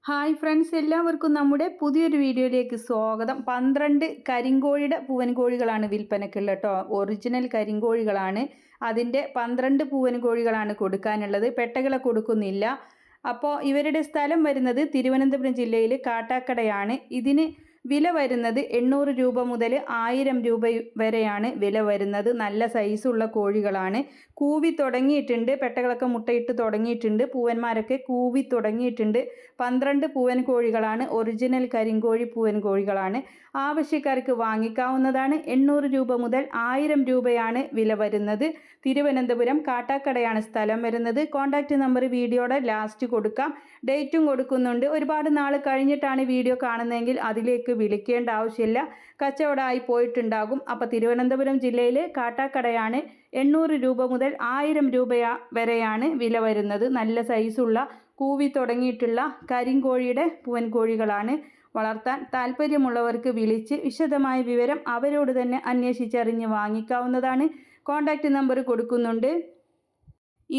Hi friends, എല്ലാവർക്കും നമ്മുടെ പുതിയൊരു വീഡിയോയിലേക്ക് സ്വാഗതം. 12 കരിങ്കോഴിയുടെ പൂവൻ കോഴികളാണ് വിൽപ്പനയ്ക്കുള്ളത് കേട്ടോ. ഒറിജിനൽ കരിങ്കോഴികളാണ്. അതിൻ്റെ 12 പൂവൻ കോഴികളാണ് കൊടുക്കാനുള്ളത്. പെട്ടകളെ കൊടുക്കുന്നില്ല. അപ്പോൾ ഇവരുടെ സ്ഥലം വരുന്നത് തിരുവനന്തപുരം ജില്ലയിൽ കാട്ടാക്കടയാണ്. ഇതിന് വില വരുന്നത് 800 രൂപ മുതൽ 1000 രൂപ വരെയാണ് വില വരുന്നത്. നല്ല സൈസുള്ള കോഴികളാണ്. കൂവി തുടങ്ങിയിട്ടുണ്ട്. പെട്ടകളൊക്കെ മുട്ടയിട്ട് തുടങ്ങിയിട്ടുണ്ട്. പൂവന്മാരൊക്കെ കൂവി തുടങ്ങിയിട്ടുണ്ട്. 12 പൂവൻ കോഴികളാണ്. ഒറിജിനൽ കരിങ്കോഴി പൂവൻ കോഴികളാണ്. ആവശ്യക്കാർക്ക് വാങ്ങിക്കാവുന്നതാണ്. 800 രൂപ മുതൽ 1000 രൂപയാണ് വില വരുന്നത്. തിരുവനന്തപുരം കാട്ടാക്കടയാണ് സ്ഥലം വരുന്നത്. കോൺടാക്റ്റ് നമ്പർ വീഡിയോയുടെ ലാസ്റ്റ് കൊടുക്കാം. ഡേറ്റും കൊടുക്കുന്നുണ്ട്. ഒരുപാട് നാൾ കഴിഞ്ഞിട്ടാണ് വീഡിയോ കാണുന്നതെങ്കിൽ അതിലേക്ക് വിളിക്കേണ്ട ആവശ്യമില്ല. കച്ചവടമായി പോയിട്ടുണ്ടാകും. അപ്പോൾ തിരുവനന്തപുരം ജില്ലയിൽ കാട്ടാക്കടയാണ്. 800 രൂപ മുതൽ 1000 രൂപ വരെയാണ് വില വരുന്നത്. നല്ല സൈസുള്ള കൂവി തുടങ്ങിയിട്ടുള്ള കരിങ്കോഴിയുടെ പൂവൻ കോഴികളാണ്. വളർത്താൻ താല്പര്യമുള്ളവർക്ക് വിളിച്ച് വിശദമായ വിവരം അവരോട് തന്നെ അന്വേഷിച്ചറിഞ്ഞ് വാങ്ങിക്കാവുന്നതാണ്. കോൺടാക്റ്റ് നമ്പർ കൊടുക്കുന്നുണ്ട്.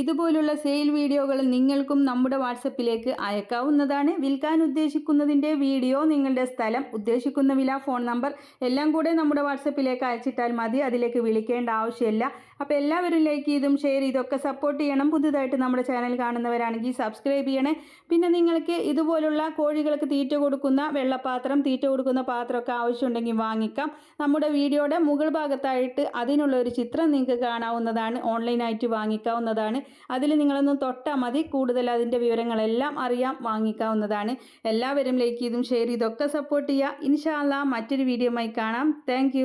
ഇതുപോലുള്ള സെയിൽ വീഡിയോകൾ നിങ്ങൾക്കും നമ്മുടെ വാട്സപ്പിലേക്ക് അയക്കാവുന്നതാണ്. വിൽക്കാൻ ഉദ്ദേശിക്കുന്നതിൻ്റെ വീഡിയോ, നിങ്ങളുടെ സ്ഥലം, ഉദ്ദേശിക്കുന്ന വില, ഫോൺ നമ്പർ എല്ലാം കൂടെ നമ്മുടെ വാട്സപ്പിലേക്ക് അയച്ചിട്ടാൽ മതി. അതിലേക്ക് വിളിക്കേണ്ട ആവശ്യമില്ല. അപ്പോൾ എല്ലാവരും ലൈക്ക് ചെയ്തും ഷെയർ ചെയ്തൊക്കെ സപ്പോർട്ട് ചെയ്യണം. പുതുതായിട്ട് നമ്മുടെ ചാനൽ കാണുന്നവരാണെങ്കിൽ സബ്സ്ക്രൈബ് ചെയ്യണേ. പിന്നെ നിങ്ങൾക്ക് ഇതുപോലുള്ള കോഴികൾക്ക് തീറ്റ കൊടുക്കുന്ന വെള്ളപ്പാത്രം, തീറ്റ കൊടുക്കുന്ന പാത്രമൊക്കെ ആവശ്യമുണ്ടെങ്കിൽ വാങ്ങിക്കാം. നമ്മുടെ വീഡിയോയുടെ മുകൾ ഭാഗത്തായിട്ട് അതിനുള്ള ഒരു ചിത്രം നിങ്ങൾക്ക് കാണാവുന്നതാണ്. ഓൺലൈനായിട്ട് വാങ്ങിക്കാവുന്നതാണ്. അതിൽ നിങ്ങളൊന്ന് തൊട്ടാൽ മതി. കൂടുതൽ അതിൻ്റെ വിവരങ്ങളെല്ലാം അറിയാം, വാങ്ങിക്കാവുന്നതാണ്. എല്ലാവരും ലൈക്ക് ചെയ്തും ഷെയർ ചെയ്തൊക്കെ സപ്പോർട്ട് ചെയ്യുക. ഇൻഷാ അല്ലാഹ് മറ്റൊരു വീഡിയോയുമായി കാണാം. താങ്ക്